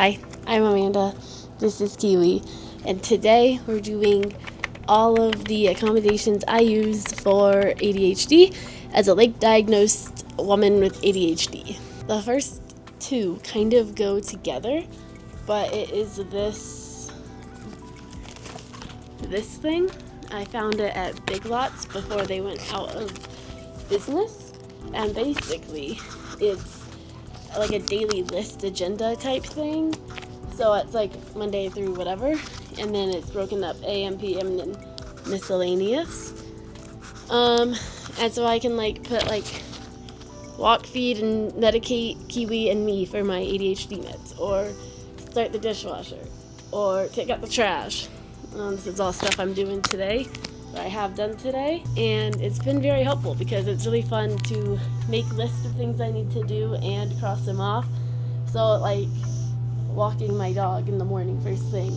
Hi, I'm Amanda. This is Kiwi, and today we're doing all of the accommodations I use for ADHD as a late-diagnosed woman with ADHD. The first two kind of go together, but it is this thing. I found it at Big Lots before they went out of business, and basically it's like a daily list agenda type thing. So it's like Monday through whatever, and then it's broken up AM, PM, and then miscellaneous. And so I can like put like walk, feed, and medicate Kiwi and me for my ADHD meds, or start the dishwasher, or take out the trash. This is all stuff I'm doing today, that I have done today, and it's been very helpful because it's really fun to make lists of things I need to do and cross them off. So like walking my dog in the morning first thing,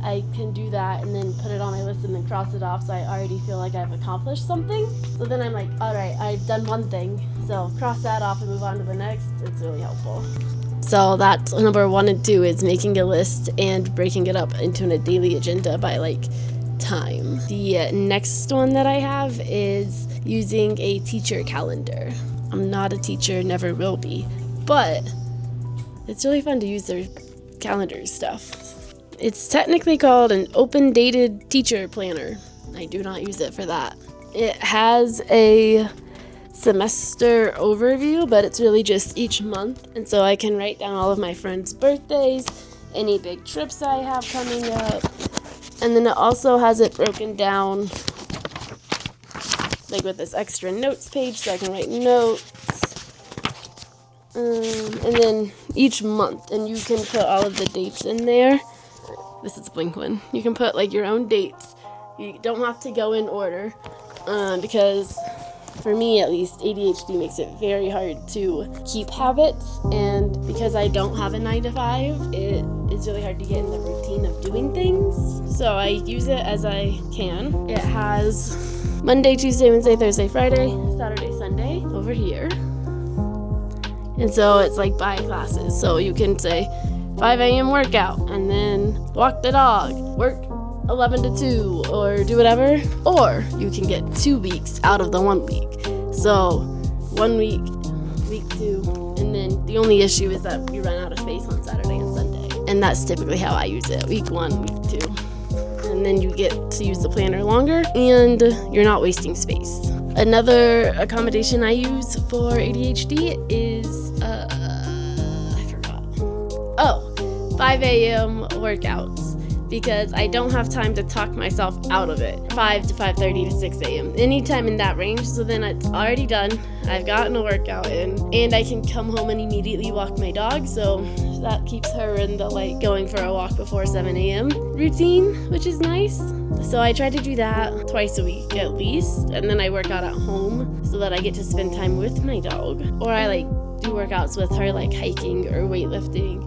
I can do that and then put it on my list and then cross it off, so I already feel like I've accomplished something. So then I'm like, all right, I've done one thing, so cross that off and move on to the next. It's really helpful. So that's number 1 and 2 is making a list and breaking it up into a daily agenda by like time. The next one that I have is using a teacher calendar. I'm not a teacher, never will be, but it's really fun to use their calendar stuff. It's technically called an open dated teacher planner. I do not use it for that. It has a semester overview, but it's really just each month, and so I can write down all of my friends' birthdays, any big trips I have coming up, and then it also has it broken down like with this extra notes page, so I can write notes. And then each month, and you can put all of the dates in there. This is Blink one. You can put like your own dates. You don't have to go in order, because for me at least, ADHD makes it very hard to keep habits, and because I don't have a 9 to 5, it is really hard to get in the routine of doing things. So I use it as I can. It has Monday, Tuesday, Wednesday, Thursday, Friday, Saturday, Sunday over here. And so it's like by classes. So you can say 5 a.m. workout, and then walk the dog, work 11 to 2, or do whatever. Or you can get 2 weeks out of the 1 week. So 1 week, week 2, and then the only issue is that you run out of space on Saturday and Sunday. And that's typically how I use it, week 1, week 2. And then you get to use the planner longer, and you're not wasting space. Another accommodation I use for ADHD is, I forgot. 5 a.m. workouts, because I don't have time to talk myself out of it. 5 to 5:30 to 6 a.m. Anytime in that range, so then it's already done. I've gotten a workout in, and I can come home and immediately walk my dog, so that keeps her in the like going for a walk before 7 a.m. routine, which is nice. So I try to do that twice a week at least, and then I work out at home so that I get to spend time with my dog. Or I like do workouts with her, like hiking or weightlifting,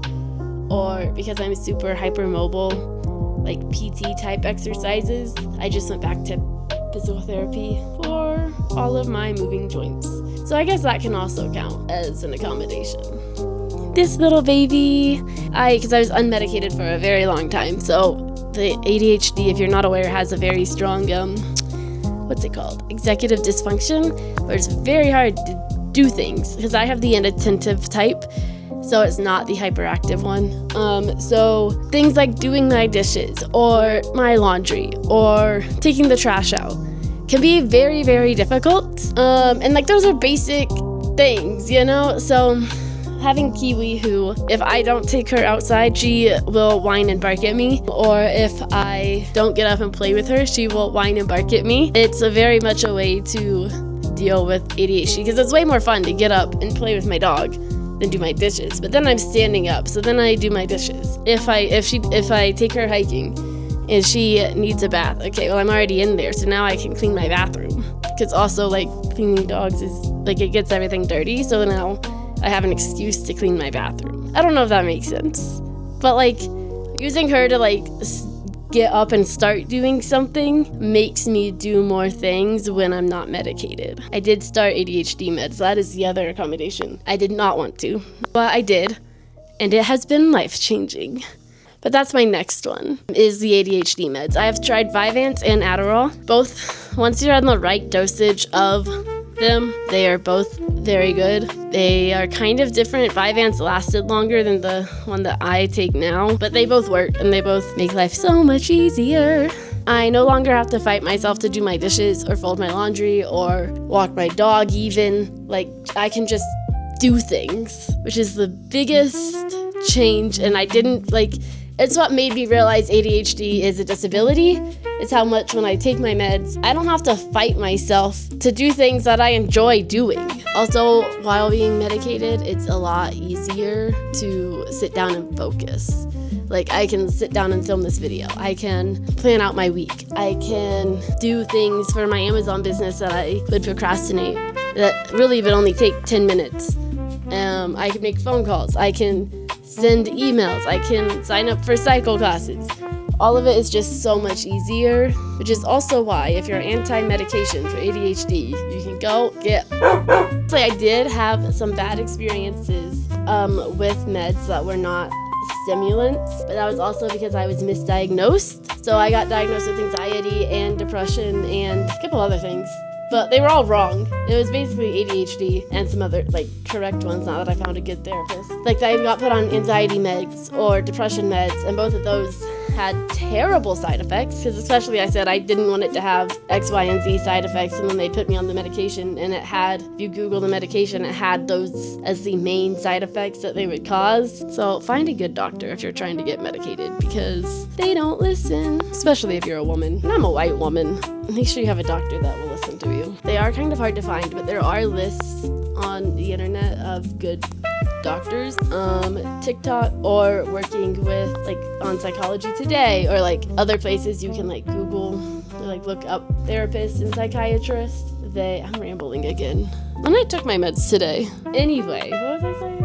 or because I'm super hypermobile, like PT type exercises. I just went back to physical therapy for all of my moving joints. So I guess that can also count as an accommodation. This little baby, because I was unmedicated for a very long time, so the ADHD, if you're not aware, has a very strong, executive dysfunction, where it's very hard to do things, because I have the inattentive type, so it's not the hyperactive one. So things like doing my dishes, or my laundry, or taking the trash out can be very, very difficult. And like those are basic things, you know? So having Kiwi, who, if I don't take her outside, she will whine and bark at me, or if I don't get up and play with her, she will whine and bark at me. It's a very much a way to deal with ADHD, because it's way more fun to get up and play with my dog than do my dishes. But then I'm standing up, so then I do my dishes. If I take her hiking and she needs a bath, okay, well I'm already in there, so now I can clean my bathroom, because also like cleaning dogs is like it gets everything dirty, so now I have an excuse to clean my bathroom. I don't know if that makes sense, but like using her to like get up and start doing something makes me do more things when I'm not medicated. I did start ADHD meds. That is the other accommodation. I did not want to, but I did. and it has been life-changing. But that's my next one, is the ADHD meds. I have tried Vyvanse and Adderall. Both, once you're on the right dosage of them, they are both very good. They are kind of different. Vyvanse lasted longer than the one that I take now, but they both work and they both make life so much easier. I no longer have to fight myself to do my dishes or fold my laundry or walk my dog even. Like, I can just do things, which is the biggest change. And I didn't, like, it's what made me realize ADHD is a disability. It's how much when I take my meds, I don't have to fight myself to do things that I enjoy doing. Also, while being medicated, it's a lot easier to sit down and focus. Like, I can sit down and film this video. I can plan out my week. I can do things for my Amazon business that I would procrastinate that really would only take 10 minutes. I can make phone calls. I can send emails. I can sign up for cycle classes. All of it is just so much easier, which is also why if you're anti-medication for ADHD, you can go get. So I did have some bad experiences with meds that were not stimulants, but that was also because I was misdiagnosed. So I got diagnosed with anxiety and depression and a couple other things. But they were all wrong. It was basically ADHD and some other, like, correct ones now that I found a good therapist. Like, I got put on anxiety meds or depression meds, and both of those had terrible side effects, because especially I said I didn't want it to have X, Y, and Z side effects, and then they put me on the medication, and it had, if you Google the medication, it had those as the main side effects that they would cause. So find a good doctor if you're trying to get medicated, because they don't listen, especially if you're a woman. And I'm a white woman. Make sure you have a doctor that will listen to you. They are kind of hard to find, but there are lists on the internet of good doctors, TikTok, or working with, like, on Psychology Today, or like other places you can like Google or like look up therapists and psychiatrists. I'm rambling again. When I took my meds today. Anyway, what was I saying?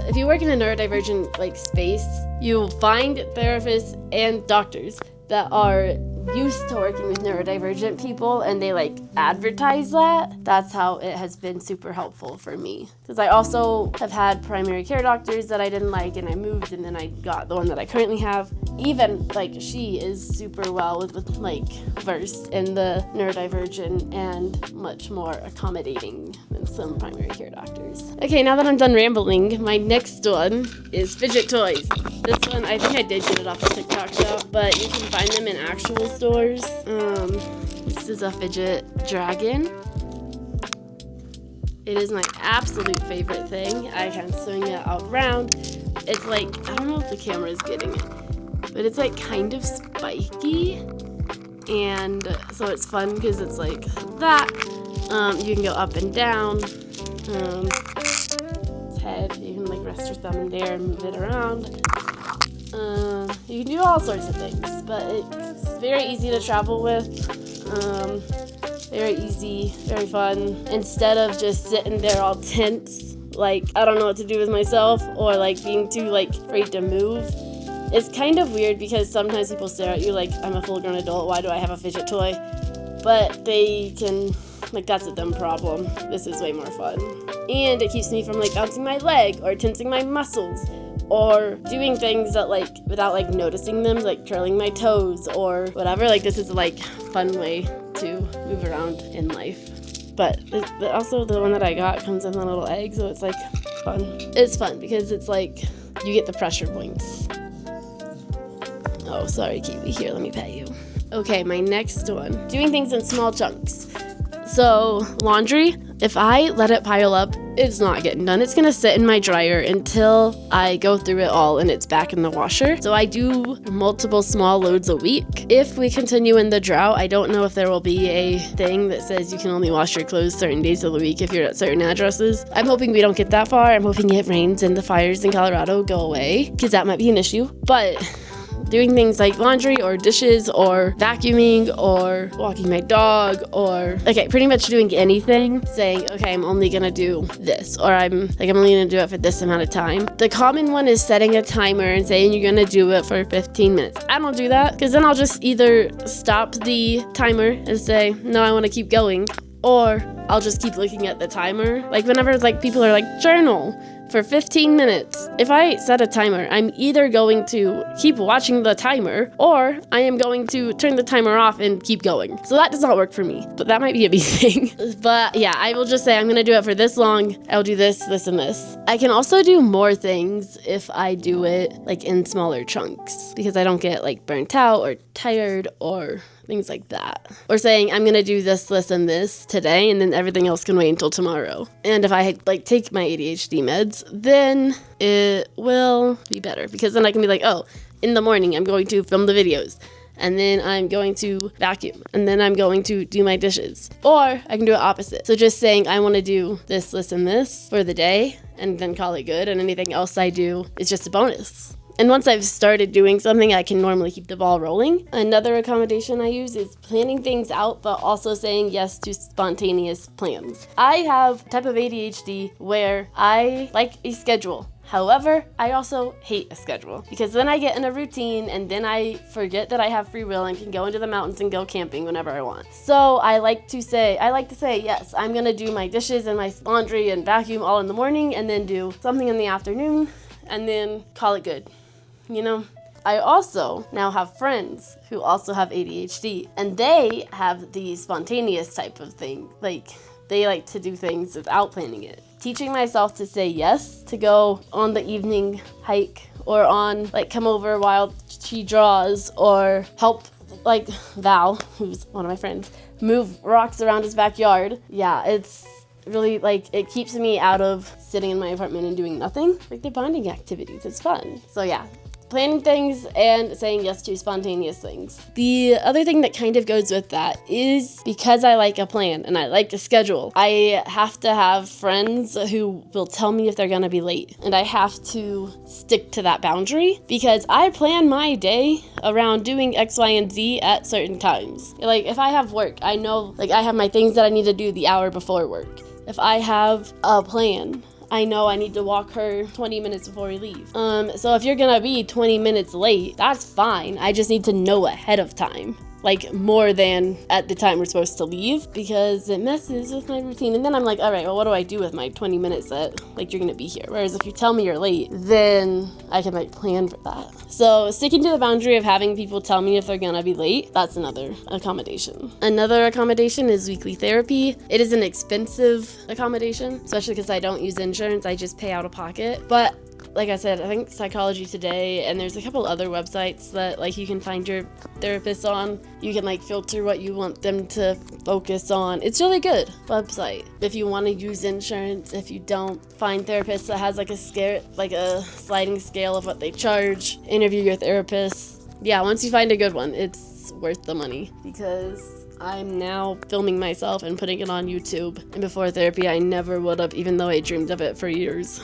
If you work in a neurodivergent like space, you'll find therapists and doctors that are used to working with neurodivergent people, and they like advertise that. That's how it has been super helpful for me, because I also have had primary care doctors that I didn't like, and I moved, and then I got the one that I currently have. Even like she is super well with like versed in the neurodivergent and much more accommodating than some primary care doctors. Okay, now that I'm done rambling, my next one is fidget toys. This one, I think I did get it off of TikTok shop, but you can find them in actual stores. This is a fidget dragon. It is my absolute favorite thing. I can swing it out around. It's like, I don't know if the camera is getting it, but it's like kind of spiky, and so it's fun because it's like that. You can go up and down. Its head, you can like rest your thumb in there and move it around. You can do all sorts of things, but it's very easy to travel with. Very easy, very fun. Instead of just sitting there all tense, like I don't know what to do with myself, or like being too like afraid to move. It's kind of weird because sometimes people stare at you like I'm a full-grown adult, why do I have a fidget toy? But they can, like, that's a them problem. This is way more fun. And it keeps me from like bouncing my leg or tensing my muscles, or doing things that like without like noticing them, like curling my toes or whatever. Like, this is like fun way to move around in life. But also the one that I got comes in a little egg, so it's like fun. It's fun because it's like you get the pressure points. Oh, sorry, Kiwi. Here, let me pet you. Okay, my next one. Doing things in small chunks. So, laundry, if I let it pile up, it's not getting done. It's gonna sit in my dryer until I go through it all and it's back in the washer. So I do multiple small loads a week. If we continue in the drought, I don't know if there will be a thing that says you can only wash your clothes certain days of the week if you're at certain addresses. I'm hoping we don't get that far. I'm hoping it rains and the fires in Colorado go away, because that might be an issue. But doing things like laundry or dishes or vacuuming or walking my dog, or pretty much doing anything, saying, okay, I'm only gonna do this, or I'm only gonna do it for this amount of time. The common one is setting a timer and saying you're gonna do it for 15 minutes. I don't do that, because then I'll just either stop the timer and say, no, I want to keep going, or I'll just keep looking at the timer. Like, whenever like people are like, journal for 15 minutes. If I set a timer, I'm either going to keep watching the timer or I am going to turn the timer off and keep going. So that does not work for me, but that might be a big thing. But yeah, I will just say I'm gonna do it for this long. I'll do this, this, and this. I can also do more things if I do it like in smaller chunks because I don't get like burnt out or tired or things like that. Or saying I'm gonna do this, this, and this today, and then everything else can wait until tomorrow. And if I like take my ADHD meds, then it will be better because then I can be like, oh, in the morning I'm going to film the videos, and then I'm going to vacuum, and then I'm going to do my dishes. Or I can do it opposite. So just saying I want to do this, this, and this for the day, and then call it good, and anything else I do is just a bonus. And once I've started doing something, I can normally keep the ball rolling. Another accommodation I use is planning things out, but also saying yes to spontaneous plans. I have a type of ADHD where I like a schedule. However, I also hate a schedule because then I get in a routine and then I forget that I have free will and can go into the mountains and go camping whenever I want. So I like to say, yes, I'm gonna do my dishes and my laundry and vacuum all in the morning and then do something in the afternoon and then call it good. You know, I also now have friends who also have ADHD, and they have the spontaneous type of thing. Like, they like to do things without planning it. Teaching myself to say yes to go on the evening hike or on, like, come over while she draws or help, like, Val, who's one of my friends, move rocks around his backyard. Yeah, it's really, like, it keeps me out of sitting in my apartment and doing nothing. Like, they're bonding activities. It's fun. So, yeah. Planning things and saying yes to spontaneous things. The other thing that kind of goes with that is because I like a plan and I like a schedule, I have to have friends who will tell me if they're gonna be late. And I have to stick to that boundary because I plan my day around doing X, Y, and Z at certain times. Like if I have work, I know like I have my things that I need to do the hour before work. If I have a plan, I know I need to walk her 20 minutes before we leave. So if you're gonna be 20 minutes late, that's fine. I just need to know ahead of time. Like more than at the time we're supposed to leave because it messes with my routine. And then I'm like, all right, well, what do I do with my 20 minutes that like you're gonna be here? Whereas if you tell me you're late, then I can like plan for that. So sticking to the boundary of having people tell me if they're gonna be late, that's another accommodation. Another accommodation is weekly therapy. It is an expensive accommodation, especially because I don't use insurance. I just pay out of pocket. But like I said, I think Psychology Today, and there's a couple other websites that like you can find your therapist on. You can like filter what you want them to focus on. It's really good website. If you want to use insurance, if you don't, find therapists that has like a sliding scale of what they charge. Interview your therapist. Yeah, once you find a good one, it's worth the money because I'm now filming myself and putting it on YouTube. And before therapy, I never would have, even though I dreamed of it for years.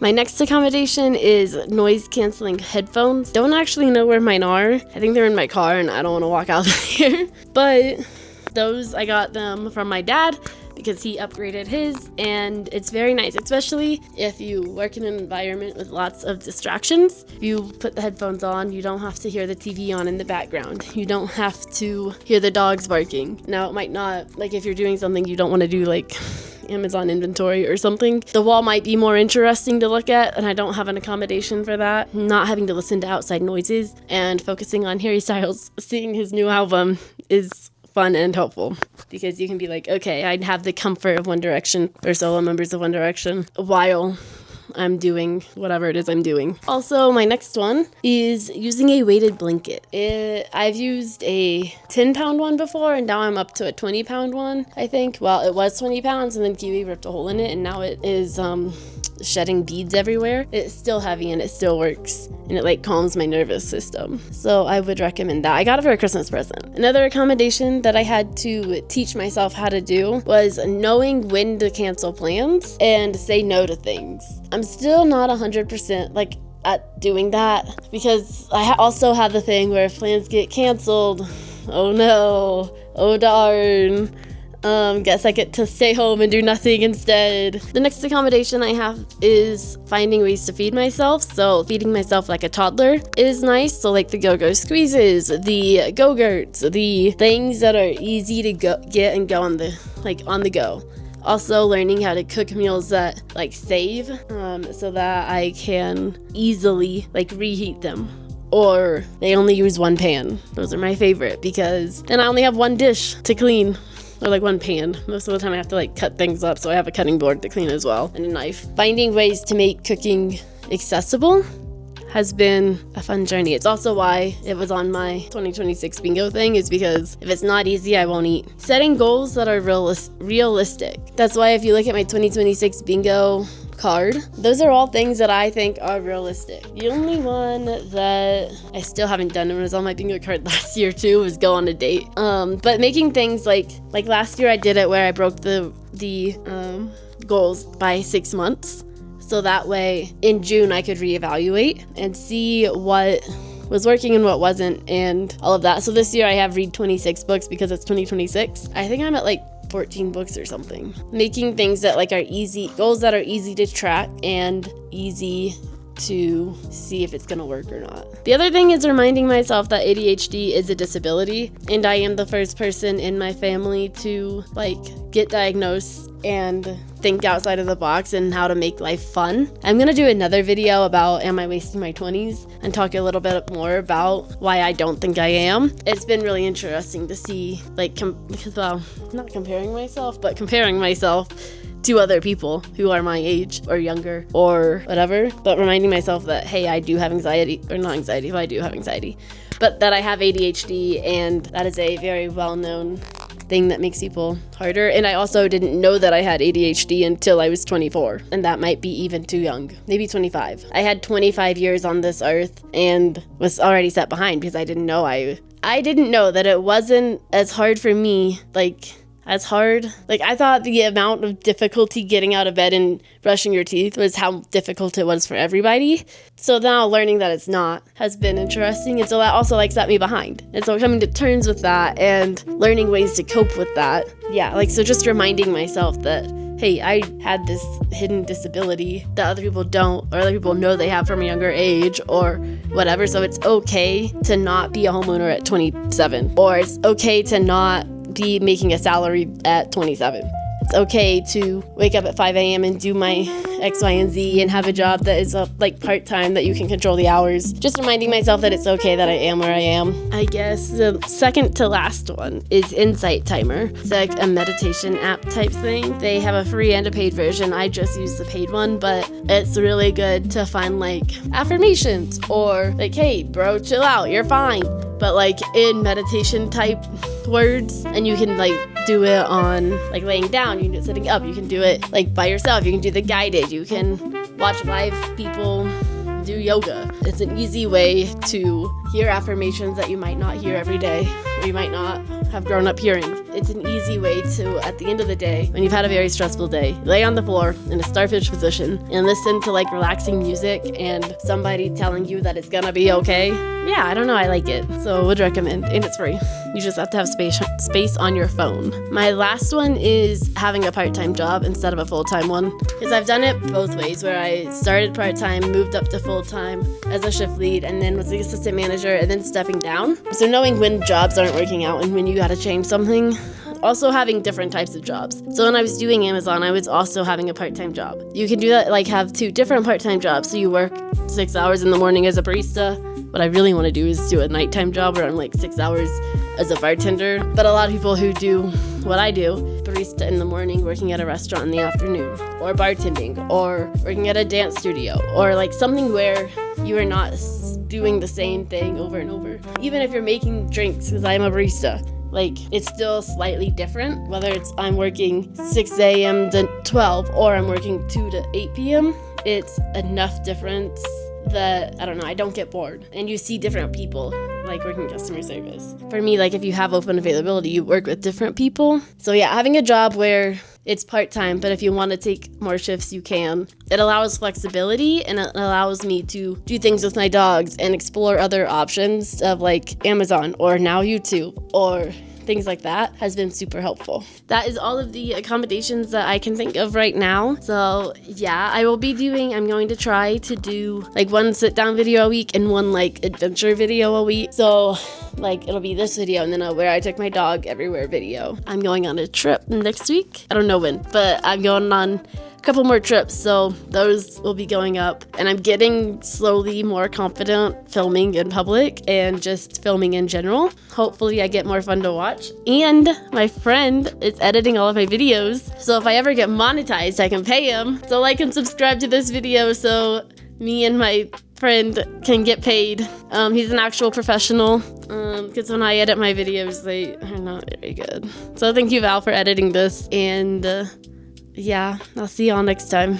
My next accommodation is noise-canceling headphones. Don't actually know where mine are. I think they're in my car and I don't want to walk out there. But those, I got them from my dad because he upgraded his, and it's very nice, especially if you work in an environment with lots of distractions. If you put the headphones on, you don't have to hear the TV on in the background. You don't have to hear the dogs barking. Now, it might not, like if you're doing something you don't want to do, like Amazon inventory or something, the wall might be more interesting to look at, and I don't have an accommodation for that. Not having to listen to outside noises and focusing on Harry Styles seeing his new album is fun and helpful because you can be like, okay, I'd have the comfort of One Direction or solo members of One Direction while I'm doing whatever it is I'm doing. Also, my next one is using a weighted blanket. I've used a 10-pound one before, and now I'm up to a 20-pound one, I think. Well, it was 20 pounds, and then Kiwi ripped a hole in it, and now it is shedding beads everywhere. It's still heavy, and it still works, and it like calms my nervous system. So I would recommend that. I got it for a Christmas present. Another accommodation that I had to teach myself how to do was knowing when to cancel plans and say no to things. I'm still not 100% like at doing that because I also have the thing where if plans get canceled, oh no, oh darn, guess I get to stay home and do nothing insteed. The next accommodation I have is finding ways to feed myself. So feeding myself like a toddler is nice. So like the Go-Go Squeezes, the Go-Gurts, the things that are easy to get and go on the go. Also learning how to cook meals that like save, so that I can easily like reheat them. Or they only use one pan. Those are my favorite because then I only have one dish to clean. Or like one pan. Most of the time I have to like cut things up, so I have a cutting board to clean as well, and a knife. Finding ways to make cooking accessible has been a fun journey. It's also why it was on my 2026 bingo thing, is because if it's not easy, I won't eat. Setting goals that are realistic. That's why if you look at my 2026 bingo card, those are all things that I think are realistic. The only one that I still haven't done, and was on my bingo card last year too, was go on a date. But making things like last year I did it where I broke the goals by 6 months. So that way in June I could reevaluate and see what was working and what wasn't and all of that. So this year I have read 26 books because it's 2026. I think I'm at like 14 books or something. Making things that like are easy, goals that are easy to track and easy to see if it's gonna work or not. The other thing is reminding myself that ADHD is a disability, and I am the first person in my family to like get diagnosed and think outside of the box and how to make life fun. I'm gonna do another video about am I wasting my 20s and talk a little bit more about why I don't think I am. It's been really interesting to see like not comparing myself, but comparing myself to other people who are my age or younger or whatever, but reminding myself that, hey, I do have anxiety, or not anxiety, but I do have anxiety, but that I have ADHD, and that is a very well-known thing that makes people harder. And I also didn't know that I had ADHD until I was 24, and that might be even too young, maybe 25. I had 25 years on this earth and was already set behind because I didn't know that it wasn't as hard for me, as hard. I thought the amount of difficulty getting out of bed and brushing your teeth was how difficult it was for everybody. So now learning that it's not has been interesting. And so that also set me behind. And so coming to terms with that and learning ways to cope with that. Yeah, so just reminding myself that, hey, I had this hidden disability that other people don't, or other people know they have from a younger age or whatever. So it's okay to not be a homeowner at 27, or it's okay to not be making a salary at 27. It's okay to wake up at 5 a.m. and do my X, Y, and Z and have a job that is part-time that you can control the hours. Just reminding myself that it's okay that I am where I am. I guess the second to last one is Insight Timer. It's like a meditation app type thing. They have a free and a paid version. I just use the paid one, but it's really good to find affirmations or hey, bro, chill out, you're fine. But in meditation type words, and you can do it on laying down, you can do it sitting up, you can do it by yourself, you can do the guided, you can watch live people do yoga. It's an easy way to hear affirmations that you might not hear every day, or you might not have grown up hearing. It's an easy way to, at the end of the day, when you've had a very stressful day, lay on the floor in a starfish position and listen to relaxing music and somebody telling you that it's gonna be okay. Yeah, I don't know, I like it. So would recommend, and it's free. You just have to have space on your phone. My last one is having a part-time job instead of a full-time one, because I've done it both ways, where I started part-time, moved up to full-time as a shift lead, and then was the assistant manager, and then stepping down. So knowing when jobs aren't working out and when you gotta change something. Also having different types of jobs. So when I was doing Amazon, I was also having a part-time job. You can do that, have 2 different part-time jobs. So you work 6 hours in the morning as a barista. What I really want to do is do a nighttime job where I'm 6 hours as a bartender. But a lot of people who do what I do, barista in the morning, working at a restaurant in the afternoon, or bartending, or working at a dance studio, or something where you are not doing the same thing over and over. Even if you're making drinks, because I'm a barista, it's still slightly different, whether it's I'm working 6 a.m. to 12 or I'm working 2 to 8 p.m. It's enough difference that, I don't know, I don't get bored. And you see different people, working customer service. For me, if you have open availability, you work with different people. So yeah, having a job where it's part-time, but if you want to take more shifts, you can. It allows flexibility, and it allows me to do things with my dogs and explore other options of Amazon or now YouTube or things like that has been super helpful. That is all of the accommodations that I can think of right now. So yeah, I'm going to try to do 1 sit down video a week and 1 adventure video a week. So Like, it'll be this video and then where I took my dog everywhere video. I'm going on a trip next week. I don't know when, but I'm going on a couple more trips, so those will be going up. And I'm getting slowly more confident filming in public and just filming in general. Hopefully I get more fun to watch. And my friend is editing all of my videos, so if I ever get monetized, I can pay him. So like and subscribe to this video so me and my friend can get paid. He's an actual professional, because when I edit my videos, they are not very good. So thank you, Val, for editing this, and yeah, I'll see y'all next time.